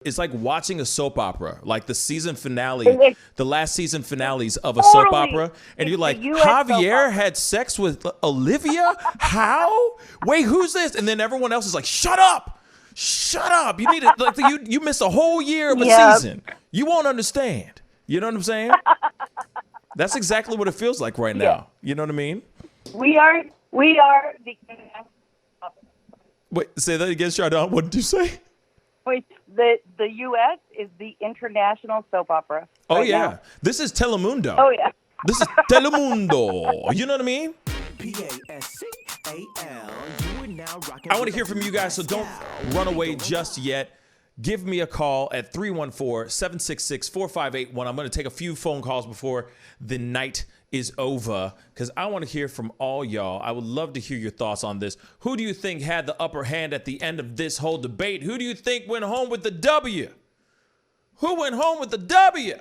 It's like watching a soap opera, like the season finale, It's the last season finales of a soap opera. And It's you're the like, US soap Javier opera. had sex with Olivia? How? Wait, who's this? And then everyone else is like, shut up. Shut up. You need it. Like you missed a whole year of a Yep. season. You won't understand. You know what I'm saying? That's exactly what it feels like right now. You know what I mean? We are the Wait, say that again, Chardon. What did you say? the U.S. is the international soap opera. Oh, right yeah. now. This is Telemundo. Oh yeah. This is Telemundo. You know what I mean? Pascal. You are now rocking I want to hear from you guys, so don't run away just yet. Give me a call at 314-766-4581. I'm going to take a few phone calls before the night is over because I want to hear from all y'all. I would love to hear your thoughts on this. Who do you think had the upper hand at the end of this whole debate? Who do you think went home with the W? Who went home with the W?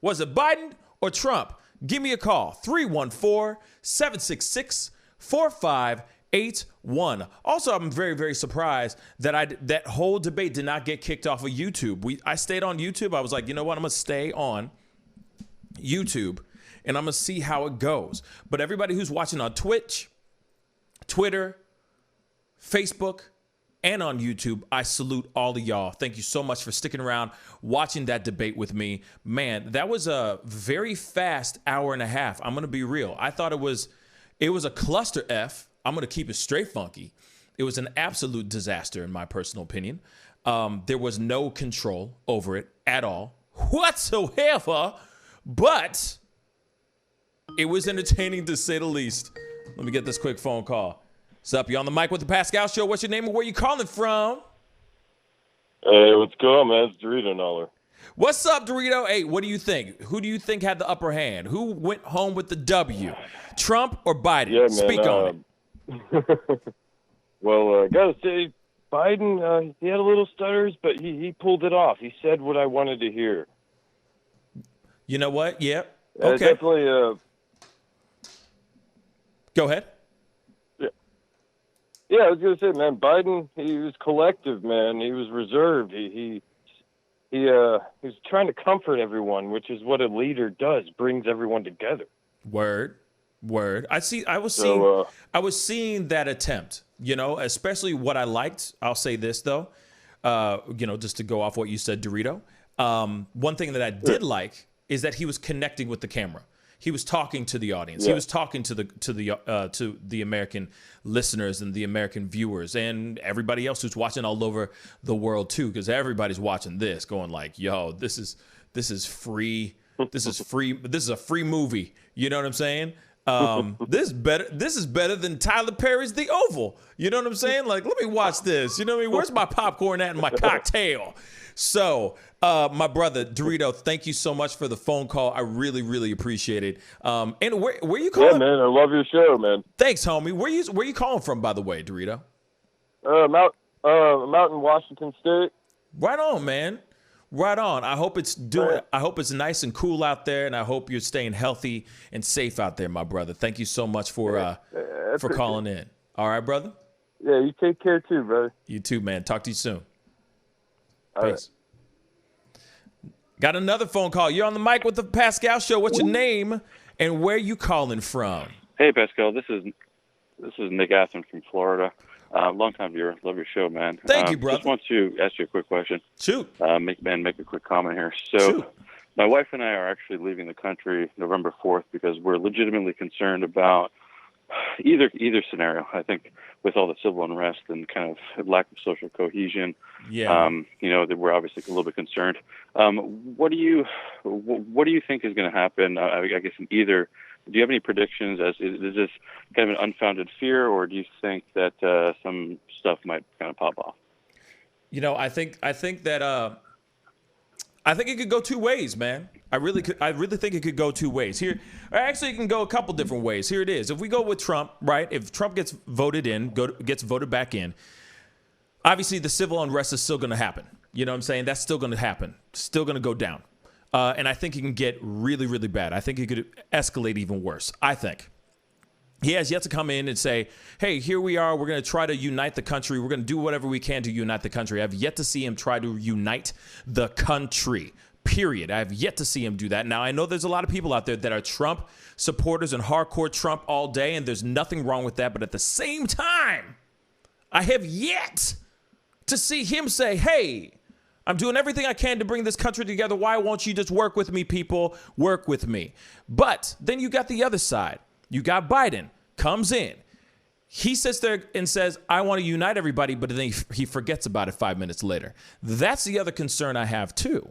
Was it Biden or Trump? Give me a call, 314-766-4581. Also, I'm very, very surprised that that whole debate did not get kicked off of YouTube. I stayed on YouTube. I was like, you know what? I'm going to stay on YouTube, and I'm going to see how it goes. But everybody who's watching on Twitch, Twitter, Facebook, and on YouTube, I salute all of y'all. Thank you so much for sticking around, watching that debate with me. Man, that was a very fast hour and a half. I'm going to be real. I thought it was a cluster F. I'm going to keep it straight funky. It was an absolute disaster, in my personal opinion. There was no control over it at all whatsoever, but it was entertaining to say the least. Let me get this quick phone call. What's up? You on the mic with the Pascal Show? What's your name and where you calling from? Hey, what's going on, man? It's Dorito Noller. What's up, Dorito? Hey, what do you think? Who do you think had the upper hand? Who went home with the W? Trump or Biden? Yeah, man. Speak on it. Well, I gotta say, Biden, he had a little stutters, but he pulled it off. He said what I wanted to hear. You know what? Yeah. Okay. Definitely, Go ahead. Yeah, I was gonna say, man, Biden, he was collective, man. He was reserved. He was trying to comfort everyone, which is what a leader does, brings everyone together. Word. I was seeing that attempt, especially what I liked. I'll say this though, just to go off what you said, Dorito. One thing that I did like is that he was connecting with the camera. He was talking to the audience. Yeah. He was talking to the American listeners and the American viewers and everybody else who's watching all over the world too, because everybody's watching this, going like, "Yo, this is free. This is free. This is a free movie." You know what I'm saying? This is better than Tyler Perry's The Oval. You know what I'm saying? Like, let me watch this. You know what I mean? Where's my popcorn at and my cocktail? So, my brother Dorito, thank you so much for the phone call. I really, really appreciate it. And where you calling? Yeah, man, I love your show, man. Thanks, homie. Where you calling from, by the way, Dorito? I'm out in Washington State. Right on, man. Right on. I hope it's nice and cool out there, and I hope you're staying healthy and safe out there, my brother. Thank you so much for calling in. All right, brother? Yeah, you take care too, brother. You too, man. Talk to you soon. All Peace. Right. Got another phone call. You're on the mic with the Pascal Show. What's your name and where you calling from? Hey, Pascal. This is Nick Athen from Florida. Long-time viewer. Love your show, man. Thank you, brother. Just want to ask you a quick question. Shoot. Make a quick comment here. So, Shoot. My wife and I are actually leaving the country November 4th because we're legitimately concerned about either scenario. I think with all the civil unrest and kind of lack of social cohesion, that we're obviously a little bit concerned. What do you think is going to happen? I guess in either. Do you have any predictions? Is this kind of an unfounded fear, or do you think that some stuff might kind of pop off? I think that I think it could go two ways, man. I really think it could go two ways. Here, actually, it can go a couple different ways. Here it is. If we go with Trump, right? If Trump gets voted back in, obviously the civil unrest is still going to happen. You know what I'm saying? That's still going to happen. Still going to go down. And I think it can get really, really bad. I think it could escalate even worse. I think. He has yet to come in and say, hey, here we are. We're going to try to unite the country. We're going to do whatever we can to unite the country. I've yet to see him try to unite the country, period. I have yet to see him do that. Now, I know there's a lot of people out there that are Trump supporters and hardcore Trump all day, and there's nothing wrong with that. But at the same time, I have yet to see him say, hey, I'm doing everything I can to bring this country together. Why won't you just work with me, people? Work with me. But then you got the other side. You got Biden comes in. He sits there and says, I want to unite everybody, but then he forgets about it 5 minutes later. That's the other concern I have too.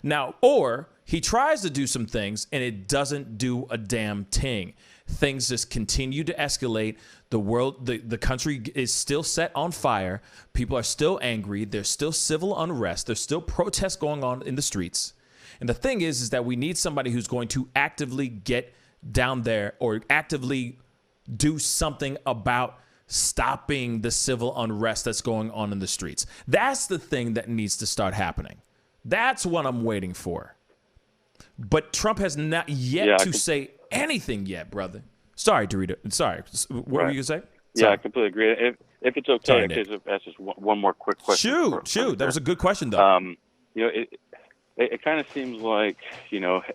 Now, or he tries to do some things and it doesn't do a damn thing. Things just continue to escalate. The world, the country is still set on fire. People are still angry. There's still civil unrest. There's still protests going on in the streets. And the thing is that we need somebody who's going to actively get down there or actively do something about stopping the civil unrest that's going on in the streets. That's the thing that needs to start happening. That's what I'm waiting for. But Trump has not yet to say anything yet, brother. Sorry, Dorito. Sorry. What were you going to say? Yeah, I completely agree. If it's okay, Sorry, I could ask just one more quick question. Shoot. That was a good question, though. It kind of seems like,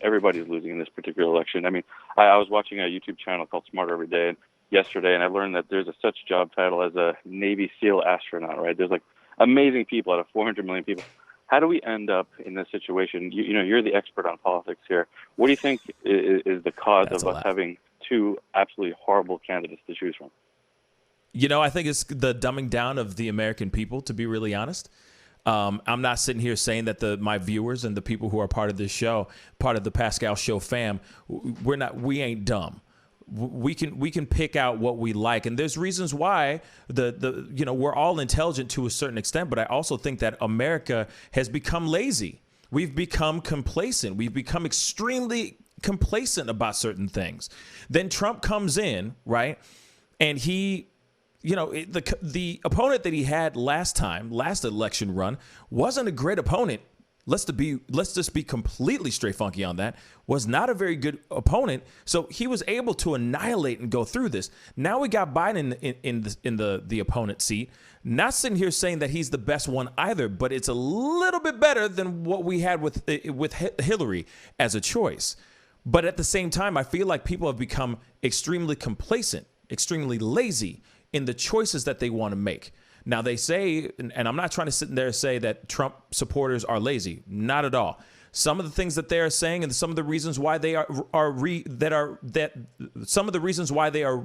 everybody's losing in this particular election. I mean, I was watching a YouTube channel called Smarter Every Day yesterday, and I learned that there's such job title as a Navy SEAL astronaut, right? There's like amazing people out of 400 million people. How do we end up in this situation? You're the expert on politics here. What do you think is the cause of us having two absolutely horrible candidates to choose from? I think it's the dumbing down of the American people, to be really honest. I'm not sitting here saying that my viewers and the people who are part of this show, part of the Pascal Show fam, we ain't dumb. We can pick out what we like, and there's reasons why we're all intelligent to a certain extent, but I also think that America has become lazy. We've become complacent. We've become extremely complacent about certain things. Then Trump comes in, right? And he, the opponent that he had last election run wasn't a great opponent. Let's just be completely straight funky on that. Was not a very good opponent. So he was able to annihilate and go through this. Now we got Biden in the opponent seat. Not sitting here saying that he's the best one either, but it's a little bit better than what we had with Hillary as a choice. But at the same time, I feel like people have become extremely complacent, extremely lazy in the choices that they want to make. Now they say, and I'm not trying to sit there and say that Trump supporters are lazy. Not at all. Some of the things that they are saying and some of the reasons why they are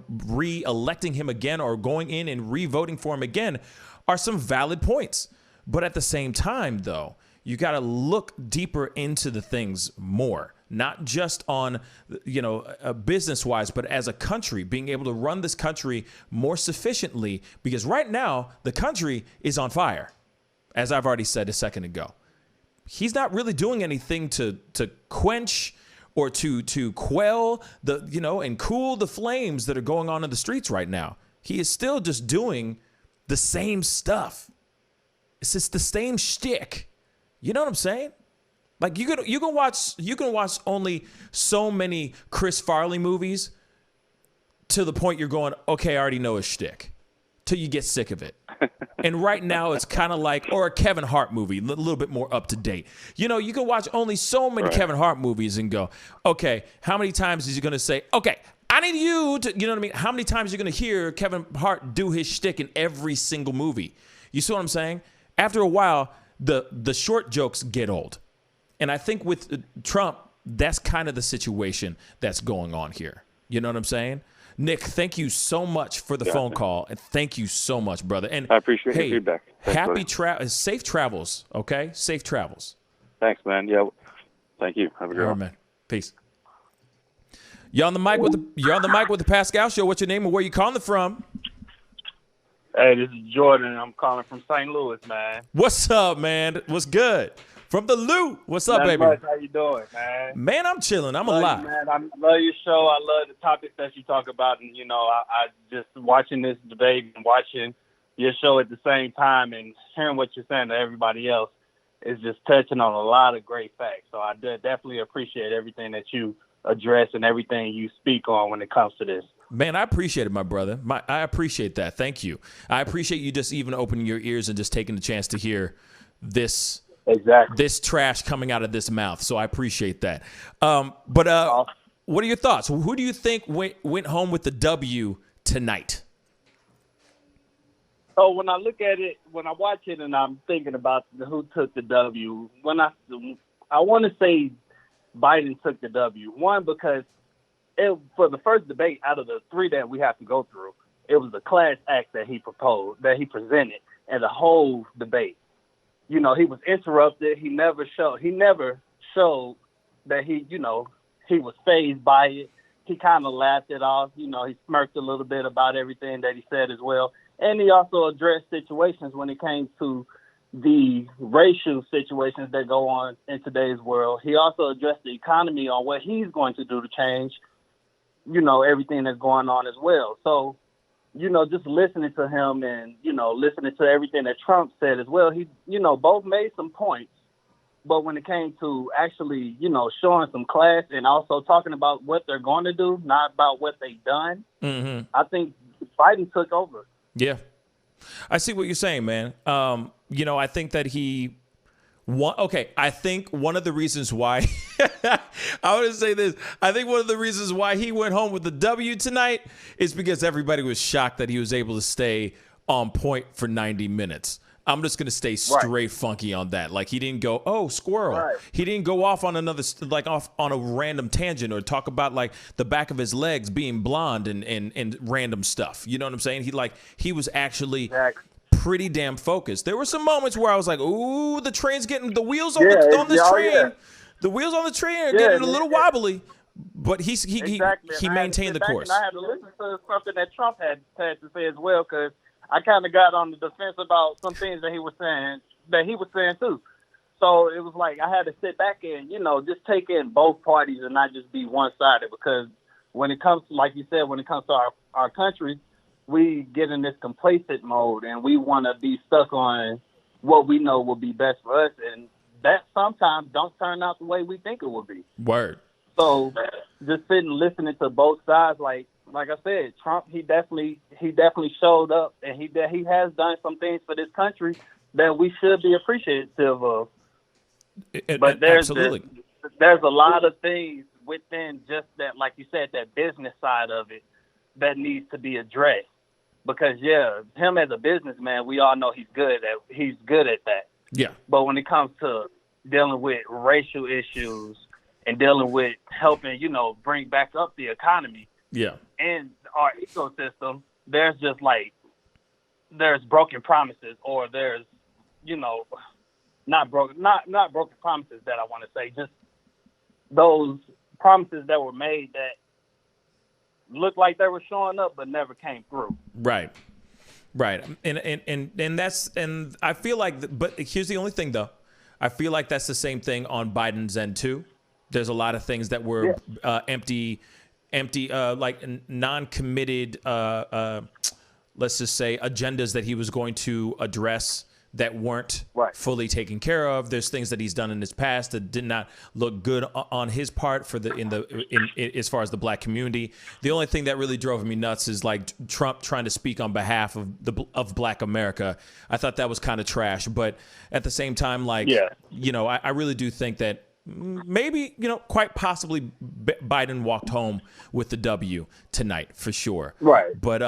re-electing him again or going in and re-voting for him again are some valid points. But at the same time, though, you got to look deeper into the things more. Not just on, business-wise, but as a country, being able to run this country more sufficiently, because right now the country is on fire, as I've already said a second ago. He's not really doing anything to quench or to quell and cool the flames that are going on in the streets right now. He is still just doing the same stuff. It's just the same shtick. You know what I'm saying? Like you can watch only so many Chris Farley movies to the point you're going, okay, I already know his shtick, till you get sick of it. And right now it's kind of like, or a Kevin Hart movie, a little bit more up to date. You can watch only so many Kevin Hart movies and go, okay, how many times is he going to say, okay, I need you to, you know what I mean? How many times are you going to hear Kevin Hart do his shtick in every single movie? You see what I'm saying? After a while, the short jokes get old. And I think with Trump, that's kind of the situation that's going on here. You know what I'm saying? Nick, thank you so much for the phone call. And thank you so much, brother. And I appreciate your feedback. Thanks, safe travels, okay? Safe travels. Thanks, man. Yeah. Thank you. Have a good one. All right, man. Peace. You're on the mic with the Pascal Show. What's your name and where you calling from? Hey, this is Jordan. I'm calling from St. Louis, man. What's up, man? What's good? From the loot. What's up, baby? Much. How you doing, man? Man, I'm chilling. I'm alive. Man, I love your show. I love the topics that you talk about. And, I just watching this debate and watching your show at the same time and hearing what you're saying to everybody else is just touching on a lot of great facts. So I definitely appreciate everything that you address and everything you speak on when it comes to this. Man, I appreciate it, my brother. I appreciate that. Thank you. I appreciate you just even opening your ears and just taking the chance to hear this trash coming out of this mouth. So I appreciate that. But what are your thoughts? Who do you think went home with the W tonight? So when I look at it, when I watch it, and I'm thinking about who took the W, I want to say Biden took the W. One, because for the first debate out of the three that we have to go through, it was a class act that he presented, and the whole debate. You know, he was interrupted. He never showed that he was fazed by it. He kind of laughed it off. You know, he smirked a little bit about everything that he said as well. And he also addressed situations when it came to the racial situations that go on in today's world. He also addressed the economy on what he's going to do to change, you know, everything that's going on as well. So, you know, just listening to him and, you know, listening to everything that Trump said as well, he, you know, both made some points. But when it came to actually, you know, showing some class and also talking about what they're going to do, not about what they've done, I think Biden took over. Yeah. I see what you're saying, man. You know, I think that I think one of the reasons why I want to say this. I think one of the reasons why he went home with the W tonight is because everybody was shocked that he was able to stay on point for 90 minutes. I'm just going to stay straight funky on that. Like, he didn't go, oh, squirrel. Right. He didn't go off on off on a random tangent or talk about like the back of his legs being blonde and random stuff. You know what I'm saying? He was actually pretty damn focused. There were some moments where I was like, ooh, the train's getting, the wheels on this train. Yeah. The wheels on the train are getting a little wobbly. But he maintained the course. And I had to listen to something that Trump had to say as well, because I kind of got on the defense about some things that he was saying too. So it was like I had to sit back and, you know, just take in both parties and not just be one-sided, because when it comes, like you said, when it comes to our country, we get in this complacent mode and we want to be stuck on what we know will be best for us, and that sometimes don't turn out the way we think it will be. Word. So just sitting listening to both sides, like I said, Trump, he definitely showed up, and he has done some things for this country that we should be appreciative of. But there's a lot of things within just that, like you said, that business side of it that needs to be addressed. Because him as a businessman, we all know he's good at that. Yeah. But when it comes to dealing with racial issues and dealing with helping, you know, bring back up the economy. Yeah. And our ecosystem, there's broken promises, or there's, you know, not broken promises that I want to say, just those promises that were made that looked like they were showing up but never came through. Right. And I feel like, but here's the only thing though. I feel like that's the same thing on Biden's end too. There's a lot of things that were empty, like non-committed, let's just say, agendas that he was going to address that weren't fully taken care of. There's things that he's done in his past that did not look good on his part as far as the black community. The only thing that really drove me nuts is like Trump trying to speak on behalf of Black America. I thought that was kind of trash, but at the same time, you know, I really do think that maybe, you know, quite possibly Biden walked home with the W tonight for sure. Right. But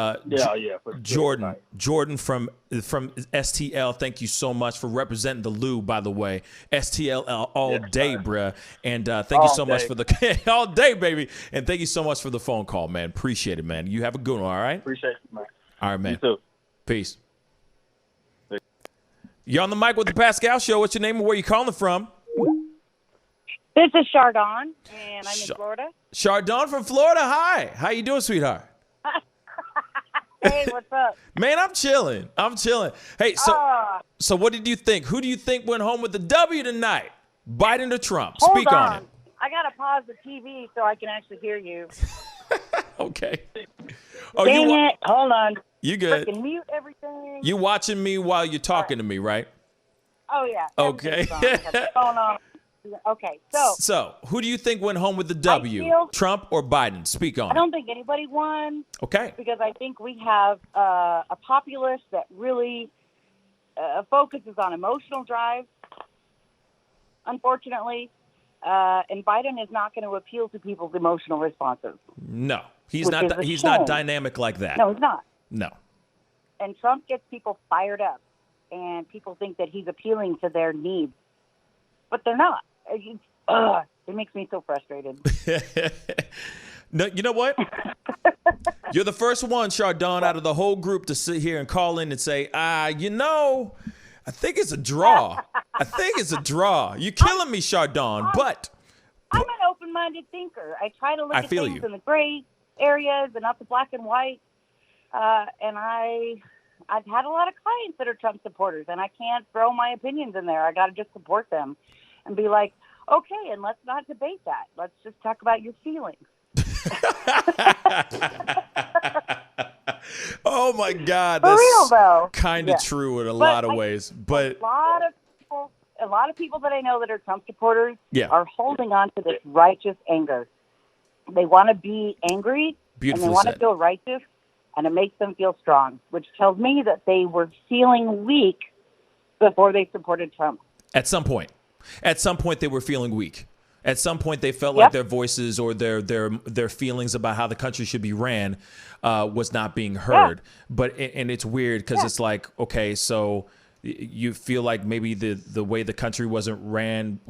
Jordan from STL, thank you so much for representing the Lou, by the way. STL all day, bruh. And thank you so much for the all day, baby. And thank you so much for the phone call, man. Appreciate it, man. You have a good one, all right? Appreciate it, man. All right, man. You too. Peace. You're on the mic with the Pascal Show. What's your name and where you calling from? This is Chardon, and I'm in Florida. Chardon from Florida. Hi. How you doing, sweetheart? Hey, what's up? Man, I'm chilling. Hey, so what did you think? Who do you think went home with the W tonight? Biden or Trump? Speak on it. I got to pause the TV so I can actually hear you. Okay. Dang it. Hold on. You good. Freaking mute everything. You watching me while you're talking to me, right? Oh, yeah. Okay. What's going on? Okay, So, who do you think went home with the W? feel- Trump or Biden? Speak on I it. don't think anybody won Okay. because I think we have a populace that really focuses on emotional drive, unfortunately. And Biden is not going to appeal to people's emotional responses. No, he's Which not. is a He's not shame. dynamic like that. No, he's not. No. And Trump gets people fired up, and people think that he's appealing to their needs, but they're not. It makes me so frustrated. No, you know what? You're the first one, Chardon, out of the whole group to sit here and call in and say, I think it's a draw. I think it's a draw. You're killing me, Chardon, but I'm an open-minded thinker. I try to look I at feel things you. in the gray areas and not the black and white. And I've had a lot of clients that are Trump supporters, and I can't throw my opinions in there. I got to just support them and be like, okay, and let's not debate that. Let's just talk about your feelings. oh my God, For real, though. kind of Yeah. true in a lot of ways. But A lot of people that I know that are Trump supporters Yeah. are holding on to this righteous anger. They want to be angry, Beautifully and they want said. to feel righteous, and it makes them feel strong, which tells me that they were feeling weak before they supported Trump. At some point they were feeling weak. At some point they felt like their voices or their feelings about how the country should be ran was not being heard. But and it's weird because it's like, okay, so you feel like maybe the way the country wasn't run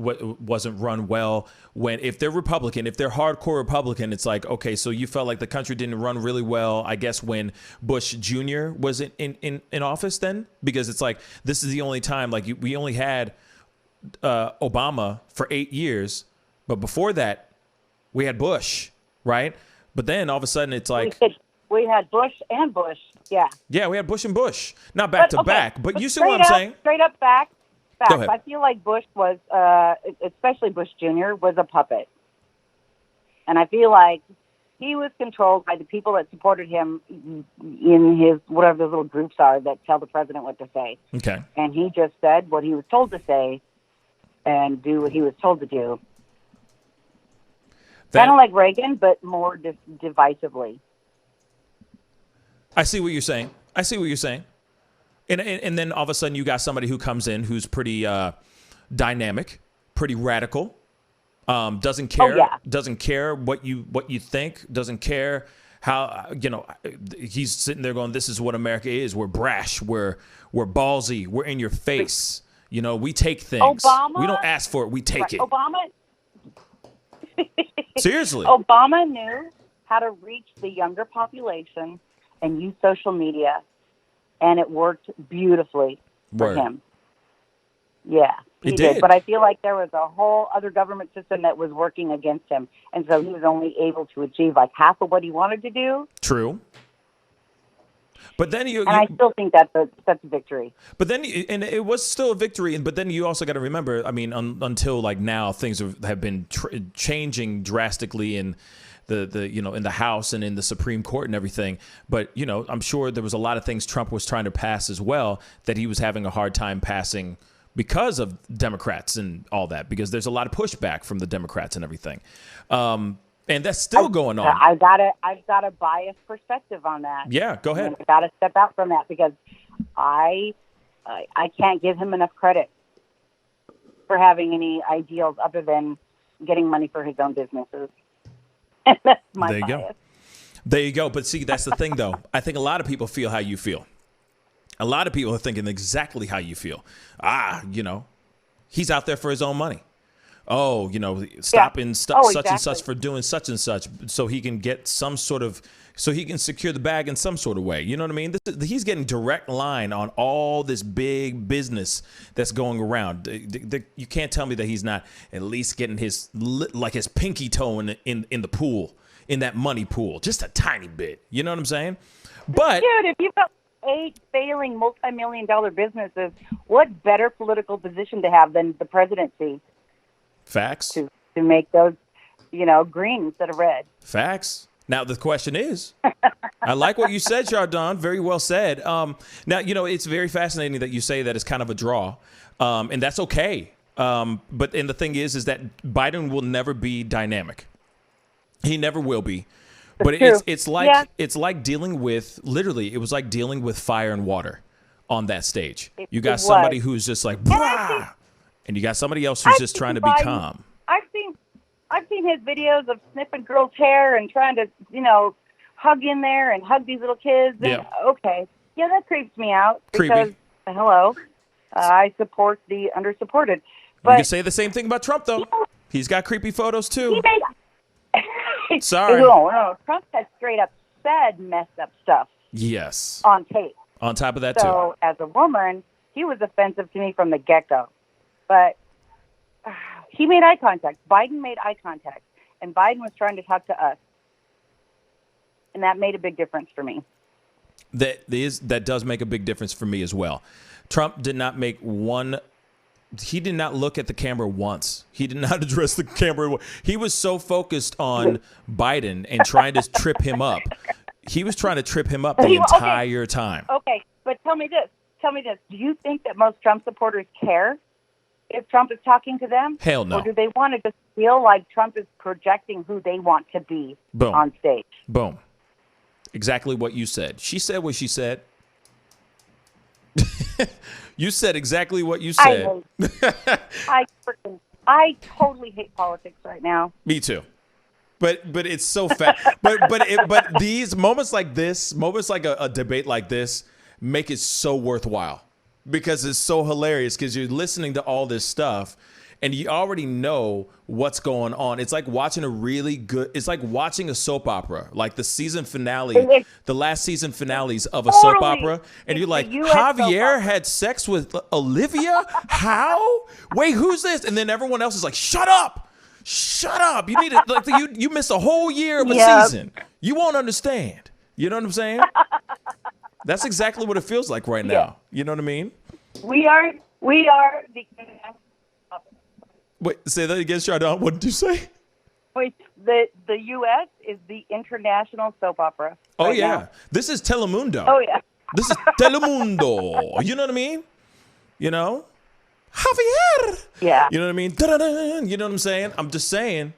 well when if they're Republican, if they're hardcore Republican, it's like, okay, so you felt like the country didn't run really well, I guess, when Bush Jr. was in office then, because it's like this is the only time like we only had Obama for 8 years, but before that we had Bush, right? But then all of a sudden it's like We had Bush and Bush, yeah. yeah, we had Bush and Bush, not back to back, but you see what I'm saying? Straight up facts. Go ahead. I feel like Bush was, especially Bush Jr., was a puppet. And I feel like he was controlled by the people that supported him in his, whatever those little groups are that tell the president what to say. Okay. And he just said what he was told to say and do what he was told to do. Kind of like Reagan, but more divisively. I see what you're saying. And then all of a sudden you got somebody who comes in who's pretty dynamic, pretty radical, doesn't care what you think, doesn't care how, he's sitting there going, this is what America is. We're brash. We're ballsy. We're in your face. We take things. We don't ask for it. We take it. Seriously. Obama knew how to reach the younger population and use social media, and it worked beautifully for him. Yeah, he did. But I feel like there was a whole other government system that was working against him, and so he was only able to achieve like half of what he wanted to do. True. But then I still think that's a victory. But then, and it was still a victory. But then you also got to remember, I mean, until like now, things have been changing drastically in the in the House and in the Supreme Court and everything. But I'm sure there was a lot of things Trump was trying to pass as well that he was having a hard time passing because of Democrats and all that. Because there's a lot of pushback from the Democrats and everything. And that's still going on. I've got a biased perspective on that. Yeah, go ahead. I've got to step out from that because I can't give him enough credit for having any ideals other than getting money for his own businesses. That's my bias. There you go. But see, that's the thing, though. I think a lot of people feel how you feel. A lot of people are thinking exactly how you feel. He's out there for his own money. Oh, stopping such and such for doing such and such so he can get so he can secure the bag in some sort of way. You know what I mean? He's getting direct line on all this big business that's going around. You can't tell me that he's not at least getting his pinky toe in the pool, in that money pool, just a tiny bit. You know what I'm saying? But dude, if you've got 8 failing multi-million-dollar businesses, what better political position to have than the presidency? Facts. To make those, green instead of red. Facts. Now, the question is, I like what you said, Chardon. Very well said. Now, it's very fascinating that you say that it's kind of a draw. And that's okay. And the thing is that Biden will never be dynamic. He never will be. But it's like dealing with, literally, it was like dealing with fire and water on that stage. You got somebody who's just like, blah, and you got somebody else who's just trying to be calm. I've seen his videos of sniffing girls' hair and trying to, hug in there and hug these little kids. And, okay. Yeah, that creeps me out. Because, hello, I support the undersupported. But you can say the same thing about Trump, though. He's got creepy photos, too. Sorry. No. Trump has straight up said messed up stuff. Yes. On tape. On top of that, too. So, as a woman, he was offensive to me from the get-go. But he made eye contact. Biden made eye contact. And Biden was trying to talk to us. And that made a big difference for me. That does make a big difference for me as well. Trump did not make one... He did not look at the camera once. He did not address the camera. He was so focused on Biden and trying to trip him up. He was trying to trip him up the entire time. Okay, but tell me this. Do you think that most Trump supporters care if Trump is talking to them? Hell no. Or do they want to just feel like Trump is projecting who they want to be on stage? Boom. Exactly what you said. She said what she said. You said exactly what you said. I totally hate politics right now. Me too. But it's so fat. but these moments like this, moments like a debate like this, make it so worthwhile because it's so hilarious because you're listening to all this stuff and you already know what's going on. It's like watching it's like watching a soap opera, like the season finale, the last season finales of a soap opera. And you're like, Javier had sex with Olivia? How? Wait, who's this? And then everyone else is like, shut up. You need it. Like you missed a whole year of a season. You won't understand. You know what I'm saying? That's exactly what it feels like right now. You know what I mean? We are the... Wait, say that again, Chardon. What did you say? Wait, the U.S. is the international soap opera. Oh, yeah. Now. This is Telemundo. Oh, yeah. This is Telemundo. You know what I mean? You know? Javier. Yeah. You know what I mean? Da-da-da. You know what I'm saying? I'm just saying.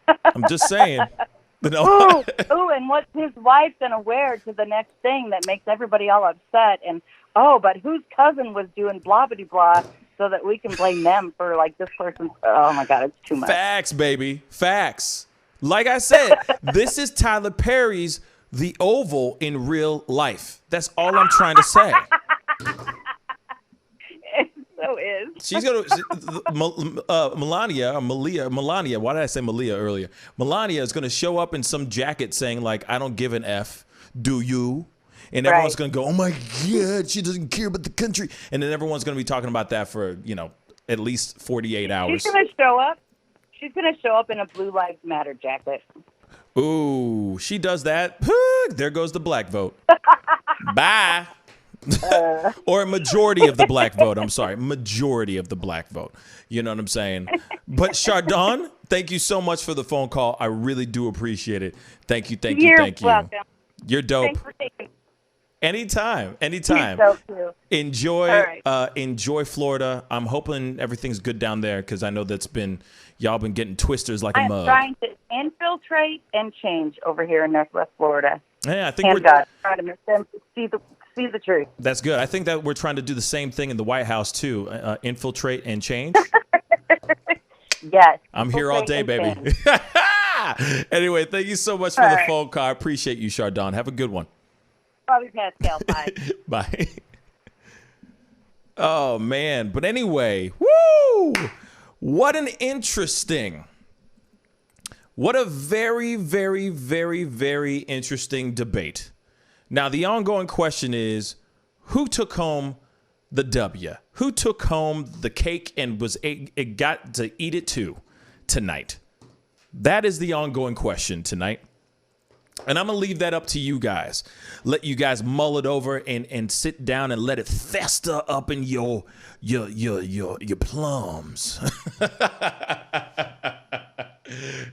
You know? Ooh, and what's his wife going to wear to the next thing that makes everybody all upset? And, but whose cousin was doing blah-blah-blah? So that we can blame them for like this person's. Oh my God, it's too much. Facts, baby, facts. Like I said, this is Tyler Perry's The Oval in real life. That's all I'm trying to say. It so is. She's gonna Melania. Why did I say Malia earlier? Melania is gonna show up in some jacket saying like, "I don't give an F. Do you?" And everyone's going to go, oh, my God, she doesn't care about the country. And then everyone's going to be talking about that for, at least 48 hours. She's going to show up. She's going to show up in a Blue Lives Matter jacket. Ooh, she does that. There goes the black vote. Bye. Or a majority of the black vote. I'm sorry. Majority of the black vote. You know what I'm saying? But Chardon, thank you so much for the phone call. I really do appreciate it. Thank you. You're welcome. You're dope. Thanks for taking Anytime. You're so Enjoy Florida. I'm hoping everything's good down there because I know y'all been getting twisters like a mug. I'm trying to infiltrate and change over here in Northwest Florida. Yeah, I think trying to make them see the truth. That's good. I think that we're trying to do the same thing in the White House too. Infiltrate and change. Yes. I'm here all day, baby. Anyway, thank you so much for the phone call. I appreciate you, Chardon. Have a good one. Probably Pascal. Bye. Bye. Oh, man. But anyway, woo! What a very, very, very, very interesting debate. Now, the ongoing question is, who took home the W? Who took home the cake and got to eat it too tonight? That is the ongoing question tonight. And I'm going to leave that up to you guys. Let you guys mull it over and sit down and let it fester up in your plums.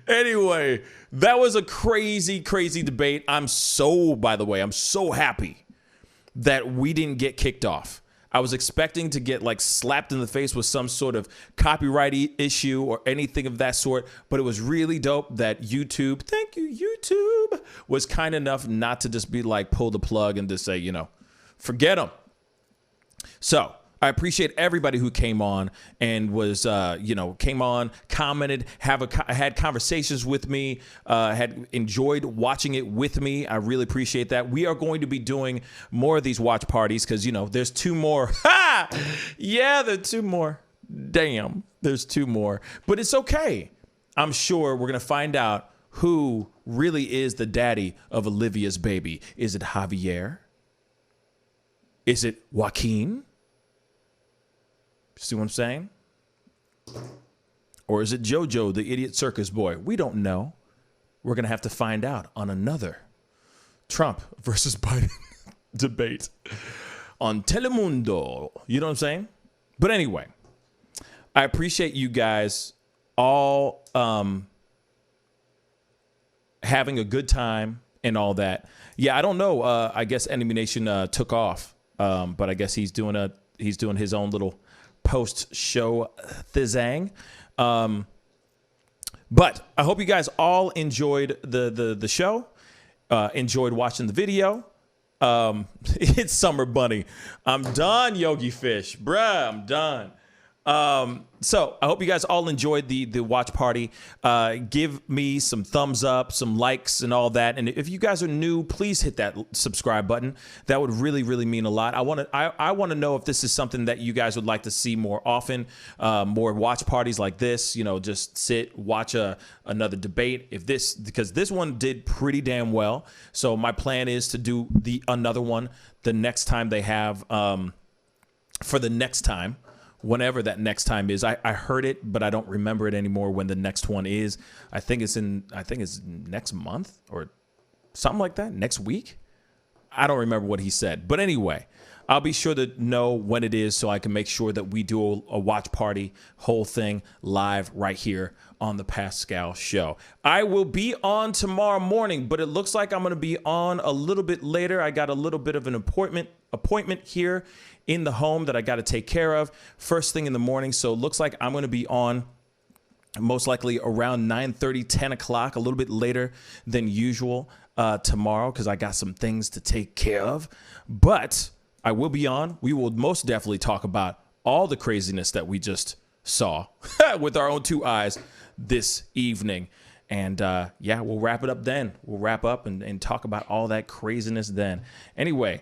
Anyway, that was a crazy, crazy debate. By the way, I'm so happy that we didn't get kicked off. I was expecting to get like slapped in the face with some sort of copyright issue or anything of that sort, but it was really dope that YouTube, thank you, YouTube, was kind enough not to just be like, pull the plug and just say, you know, forget them. So I appreciate everybody who came on and was, came on, commented, had conversations with me, had enjoyed watching it with me. I really appreciate that. We are going to be doing more of these watch parties because, you know, there's 2 more. Ha! Yeah, there's 2 more. Damn, there's 2 more. But it's okay. I'm sure we're going to find out who really is the daddy of Olivia's baby. Is it Javier? Is it Joaquin? See what I'm saying? Or is it JoJo, the idiot circus boy? We don't know. We're going to have to find out on another Trump versus Biden debate on Telemundo. You know what I'm saying? But anyway, I appreciate you guys all having a good time and all that. Yeah, I don't know. I guess Enemy Nation took off, but I guess he's doing his own little post-show thizang. But I hope you guys all enjoyed the show, enjoyed watching the video. It's Summer Bunny. I'm done, Yogi Fish. Bruh, I'm done. So I hope you guys all enjoyed the watch party. Give me some thumbs up, some likes and all that. And if you guys are new, please hit that subscribe button. That would really, really mean a lot. I want to know if this is something that you guys would like to see more often, more watch parties like this, you know, just sit, watch another debate. Because this one did pretty damn well. So my plan is to do another one the next time they have, for the next time. Whenever that next time is. I heard it, but I don't remember it anymore when the next one is. I think it's next month or something like that, next week. I don't remember what he said. But anyway, I'll be sure to know when it is so I can make sure that we do a watch party, whole thing live right here on the Pascal Show. I will be on tomorrow morning, but it looks like I'm going to be on a little bit later. I got a little bit of an appointment here in the home that I got to take care of first thing in the morning. So it looks like I'm going to be on most likely around 9:30, 10 o'clock, a little bit later than usual tomorrow because I got some things to take care of. But I will be on. We will most definitely talk about all the craziness that we just saw with our own 2 eyes this evening. And we'll wrap it up then. We'll wrap up and talk about all that craziness then. Anyway,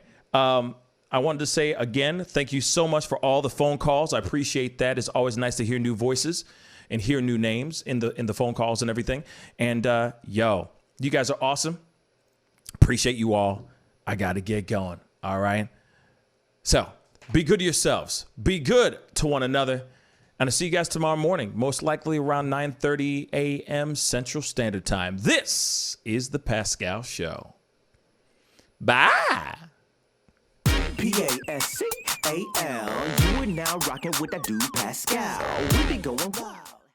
I wanted to say again, thank you so much for all the phone calls. I appreciate that. It's always nice to hear new voices and hear new names in the phone calls and everything. And you guys are awesome. Appreciate you all. I got to get going. All right. So be good to yourselves. Be good to one another. And I'll see you guys tomorrow morning, most likely around 9:30 a.m. Central Standard Time. This is the Pascal Show. Bye. Pascal. You are now rocking with that dude Pascal. We be going wild.